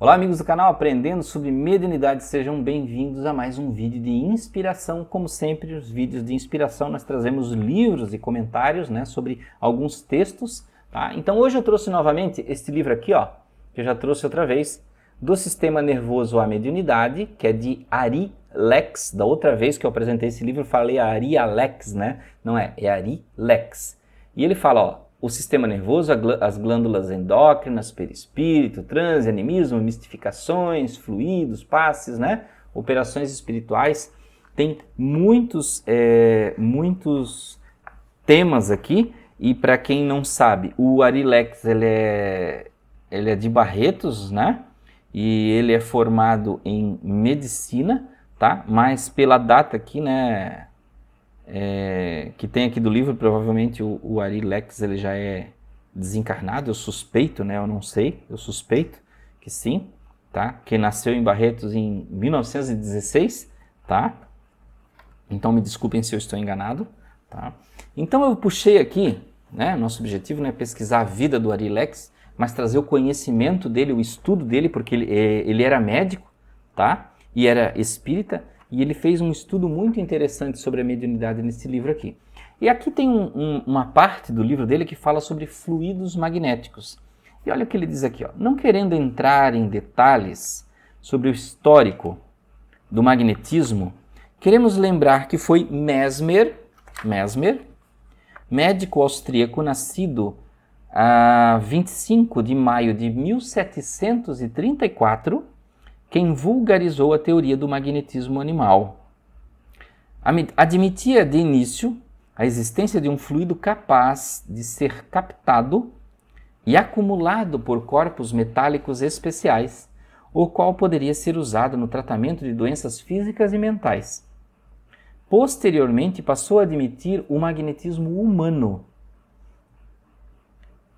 Olá amigos do canal Aprendendo sobre Mediunidade, sejam bem-vindos a mais um vídeo de inspiração. Como sempre, os vídeos de inspiração nós trazemos livros e comentários, sobre alguns textos, tá? Então hoje eu trouxe novamente este livro aqui, que eu já trouxe outra vez, do Sistema Nervoso à Mediunidade, que é de Ari Lex. Da outra vez que eu apresentei esse livro eu falei Ari Alex, Não é Ari Lex. E ele fala, o sistema nervoso, as glândulas endócrinas, perispírito, transe, animismo, mistificações, fluidos, passes, operações espirituais. Tem muitos temas aqui. E para quem não sabe, o Ari Lex ele é de Barretos, E ele é formado em medicina, tá? Mas pela data aqui, que tem aqui do livro, provavelmente o Ari Lex ele já é desencarnado, eu suspeito, eu não sei, eu suspeito que sim, tá? Que nasceu em Barretos em 1916, tá? Então me desculpem se eu estou enganado, tá? Então eu puxei aqui, nosso objetivo é pesquisar a vida do Ari Lex, mas trazer o conhecimento dele, o estudo dele, porque ele era médico, tá? E era espírita, e ele fez um estudo muito interessante sobre a mediunidade nesse livro aqui. E aqui tem uma parte do livro dele que fala sobre fluidos magnéticos. E olha o que ele diz aqui, não querendo entrar em detalhes sobre o histórico do magnetismo, queremos lembrar que foi Mesmer, médico austríaco nascido a 25 de maio de 1734, quem vulgarizou a teoria do magnetismo animal. Admitia de início a existência de um fluido capaz de ser captado e acumulado por corpos metálicos especiais, o qual poderia ser usado no tratamento de doenças físicas e mentais. Posteriormente, passou a admitir o magnetismo humano,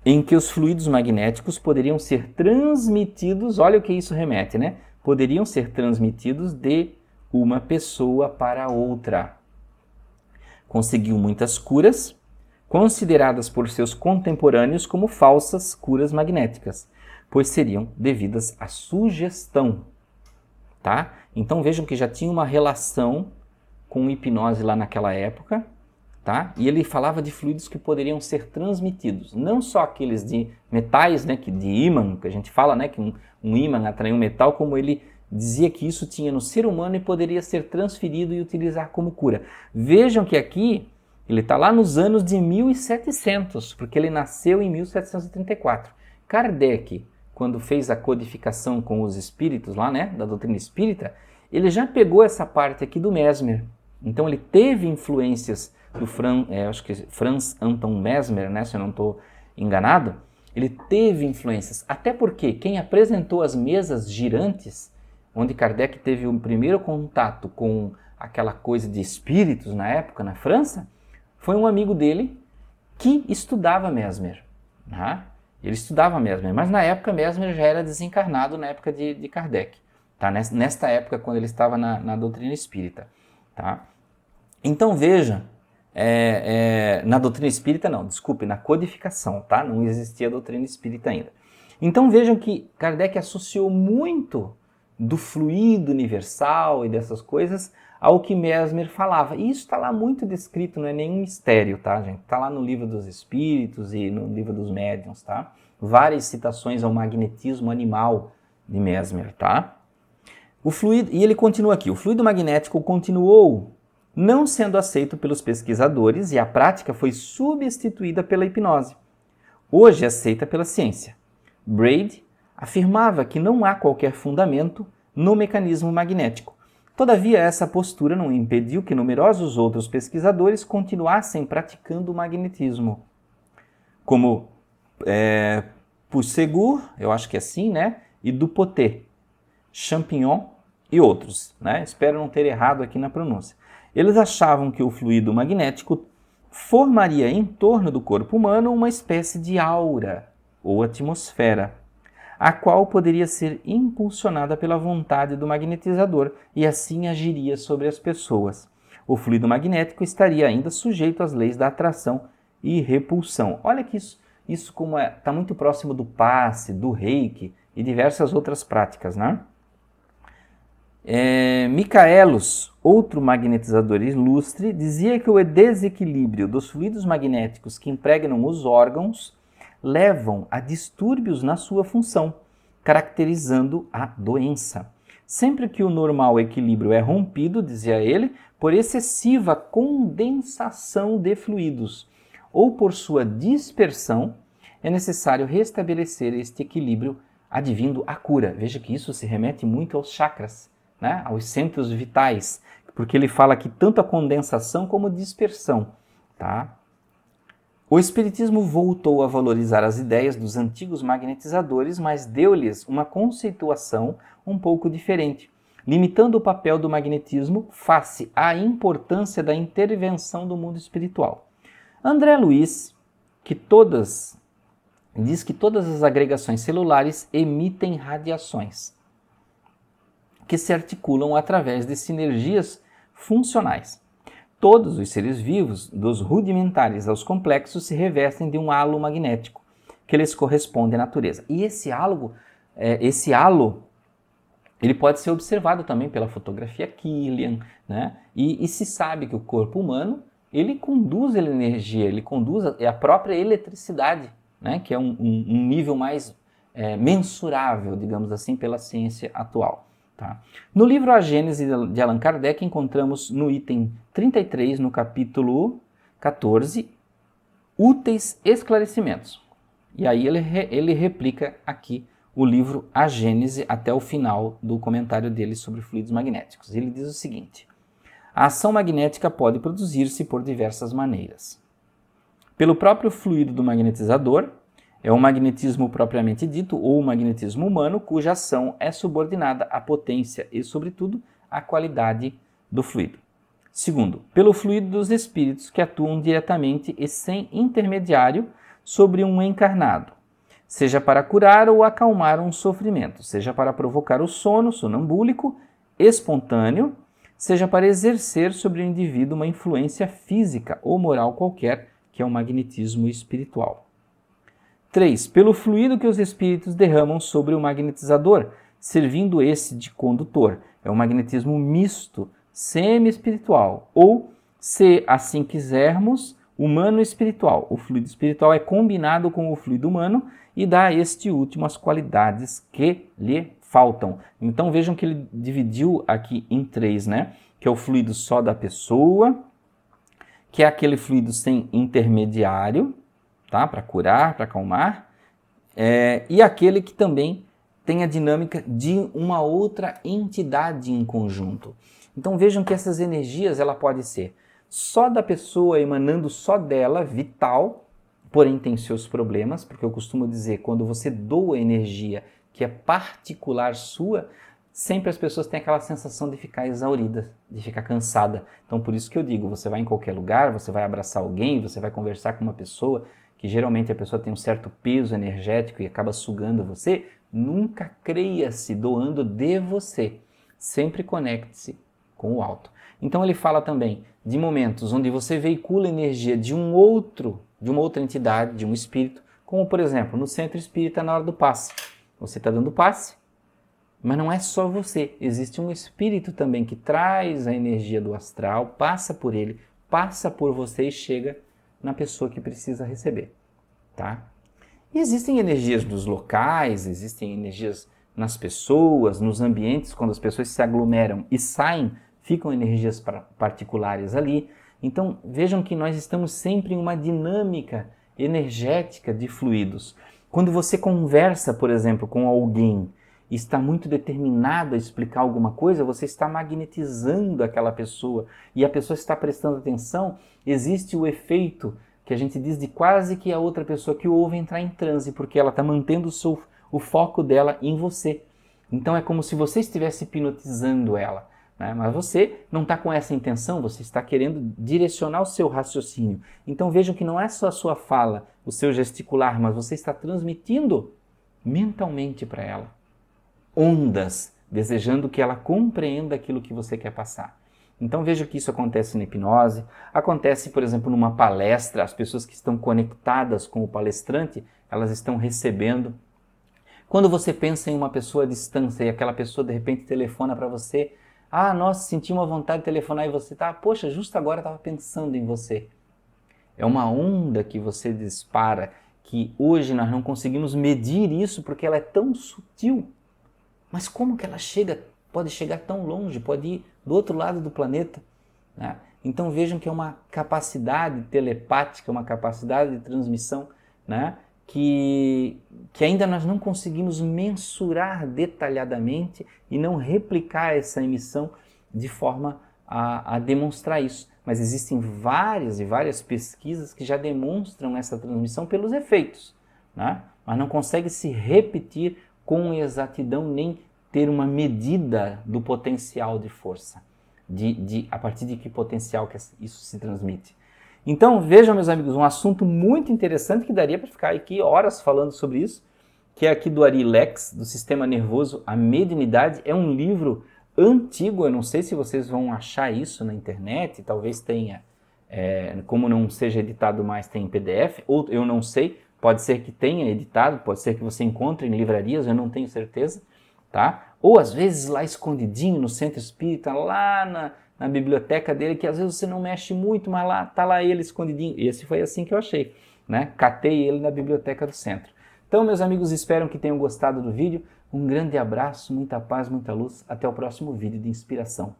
em que os fluidos magnéticos poderiam ser transmitidos, olha o que isso remete, poderiam ser transmitidos de uma pessoa para outra. Conseguiu muitas curas, consideradas por seus contemporâneos como falsas curas magnéticas, pois seriam devidas à sugestão, tá? Então vejam que já tinha uma relação com hipnose lá naquela época, tá? E ele falava de fluidos que poderiam ser transmitidos, não só aqueles de metais, que de ímã, que a gente fala, que um ímã atrai um metal, como ele dizia que isso tinha no ser humano e poderia ser transferido e utilizar como cura. Vejam que aqui ele está lá nos anos de 1700, porque ele nasceu em 1734. Kardec, quando fez a codificação com os espíritos lá, da doutrina espírita, ele já pegou essa parte aqui do Mesmer. Então ele teve influências do acho que Franz Anton Mesmer, se eu não estou enganado, ele teve influências, até porque quem apresentou as mesas girantes, onde Kardec teve o primeiro contato com aquela coisa de espíritos na época, na França, foi um amigo dele que estudava Mesmer. Ele estudava Mesmer, mas na época Mesmer já era desencarnado, na época de Kardec, tá? Nesta época, quando ele estava na doutrina espírita. Tá? Então veja, na doutrina espírita na codificação, tá? Não existia a doutrina espírita ainda. Então vejam que Kardec associou muito do fluido universal e dessas coisas ao que Mesmer falava. E isso está lá muito descrito, não é nenhum mistério, tá, gente? Está lá no Livro dos Espíritos e no Livro dos Médiuns, tá? Várias citações ao magnetismo animal de Mesmer, tá? E ele continua aqui, o fluido magnético continuou não sendo aceito pelos pesquisadores e a prática foi substituída pela hipnose. Hoje é aceita pela ciência. Braid afirmava que não há qualquer fundamento no mecanismo magnético. Todavia, essa postura não impediu que numerosos outros pesquisadores continuassem praticando o magnetismo, como Puissegur, eu acho que é assim, e Dupotet, Champignon e outros. Espero não ter errado aqui na pronúncia. Eles achavam que o fluido magnético formaria em torno do corpo humano uma espécie de aura ou atmosfera, a qual poderia ser impulsionada pela vontade do magnetizador e assim agiria sobre as pessoas. O fluido magnético estaria ainda sujeito às leis da atração e repulsão. Olha que isso como está muito próximo do passe, do reiki, e diversas outras práticas, né? Michaelos, outro magnetizador ilustre, dizia que o desequilíbrio dos fluidos magnéticos que impregnam os órgãos levam a distúrbios na sua função, caracterizando a doença. Sempre que o normal equilíbrio é rompido, dizia ele, por excessiva condensação de fluidos ou por sua dispersão, é necessário restabelecer este equilíbrio advindo a cura. Veja que isso se remete muito aos chakras, né? Aos centros vitais, porque ele fala aqui tanto a condensação como a dispersão. Tá? O Espiritismo voltou a valorizar as ideias dos antigos magnetizadores, mas deu-lhes uma conceituação um pouco diferente, limitando o papel do magnetismo face à importância da intervenção do mundo espiritual. André Luiz, diz que todas as agregações celulares emitem radiações, que se articulam através de sinergias funcionais. Todos os seres vivos, dos rudimentares aos complexos, se revestem de um halo magnético, que lhes corresponde à natureza. E esse halo, ele pode ser observado também pela fotografia Killian, né? E se sabe que o corpo humano, ele conduz a energia, ele conduz a própria eletricidade, né? Que é um nível mais mensurável, digamos assim, pela ciência atual. Tá? No livro A Gênese de Allan Kardec, encontramos no item 33, no capítulo 14, úteis esclarecimentos. E aí ele replica aqui o livro A Gênese até o final do comentário dele sobre fluidos magnéticos. Ele diz o seguinte: a ação magnética pode produzir-se por diversas maneiras. Pelo próprio fluido do magnetizador, é o magnetismo propriamente dito ou o magnetismo humano, cuja ação é subordinada à potência e, sobretudo, à qualidade do fluido. Segundo, pelo fluido dos espíritos que atuam diretamente e sem intermediário sobre um encarnado, seja para curar ou acalmar um sofrimento, seja para provocar o sono sonambúlico espontâneo, seja para exercer sobre o indivíduo uma influência física ou moral qualquer, que é o magnetismo espiritual. 3. Pelo fluido que os espíritos derramam sobre o magnetizador, servindo esse de condutor. É o magnetismo misto, semi-espiritual, ou, se assim quisermos, humano-espiritual. O fluido espiritual é combinado com o fluido humano e dá a este último as qualidades que lhe faltam. Então vejam que ele dividiu aqui em 3, né? Que é o fluido só da pessoa, que é aquele fluido sem intermediário, tá? Para curar, para acalmar, e aquele que também tem a dinâmica de uma outra entidade em conjunto. Então vejam que essas energias, ela pode ser só da pessoa, emanando só dela, vital, porém tem seus problemas, porque eu costumo dizer, quando você doa energia que é particular sua, sempre as pessoas têm aquela sensação de ficar exaurida, de ficar cansada. Então por isso que eu digo, você vai em qualquer lugar, você vai abraçar alguém, você vai conversar com uma pessoa, que geralmente a pessoa tem um certo peso energético e acaba sugando você, nunca creia-se doando de você. Sempre conecte-se com o alto. Então ele fala também de momentos onde você veicula energia de uma outra entidade, de um espírito, como por exemplo, no centro espírita na hora do passe. Você está dando passe, mas não é só você. Existe um espírito também que traz a energia do astral, passa por ele, passa por você e chega na pessoa que precisa receber, tá? E existem energias nos locais, existem energias nas pessoas, nos ambientes, quando as pessoas se aglomeram e saem, ficam energias particulares ali. Então, vejam que nós estamos sempre em uma dinâmica energética de fluidos. Quando você conversa, por exemplo, com alguém e está muito determinado a explicar alguma coisa, você está magnetizando aquela pessoa e a pessoa está prestando atenção, existe o efeito que a gente diz de quase que a outra pessoa que ouve entrar em transe, porque ela está mantendo o foco dela em você. Então é como se você estivesse hipnotizando ela, né? Mas você não está com essa intenção, você está querendo direcionar o seu raciocínio. Então vejam que não é só a sua fala, o seu gesticular, mas você está transmitindo mentalmente para ela ondas, desejando que ela compreenda aquilo que você quer passar. Então veja que isso acontece na hipnose, acontece, por exemplo, numa palestra, as pessoas que estão conectadas com o palestrante, elas estão recebendo. Quando você pensa em uma pessoa à distância e aquela pessoa de repente telefona para você, ah, nossa, senti uma vontade de telefonar e você tá, poxa, justo agora estava pensando em você. É uma onda que você dispara, que hoje nós não conseguimos medir isso porque ela é tão sutil. Mas como que ela pode chegar tão longe, pode ir do outro lado do planeta, né? Então vejam que é uma capacidade telepática, uma capacidade de transmissão, né? que ainda nós não conseguimos mensurar detalhadamente e não replicar essa emissão de forma a demonstrar isso. Mas existem várias e várias pesquisas que já demonstram essa transmissão pelos efeitos, né? Mas não consegue se repetir com exatidão nem ter uma medida do potencial de força, a partir de que potencial que isso se transmite. Então vejam, meus amigos, um assunto muito interessante que daria para ficar aqui horas falando sobre isso, que é aqui do Ari Lex, do Sistema Nervoso, a Mediunidade. É um livro antigo, eu não sei se vocês vão achar isso na internet, talvez tenha, como não seja editado mais, tem em PDF, ou eu não sei, pode ser que tenha editado, pode ser que você encontre em livrarias, eu não tenho certeza, tá? Ou às vezes lá escondidinho no centro espírita, lá na biblioteca dele, que às vezes você não mexe muito, mas lá tá lá ele escondidinho. Esse foi assim que eu achei, né? Catei ele na biblioteca do centro. Então, meus amigos, espero que tenham gostado do vídeo. Um grande abraço, muita paz, muita luz. Até o próximo vídeo de inspiração.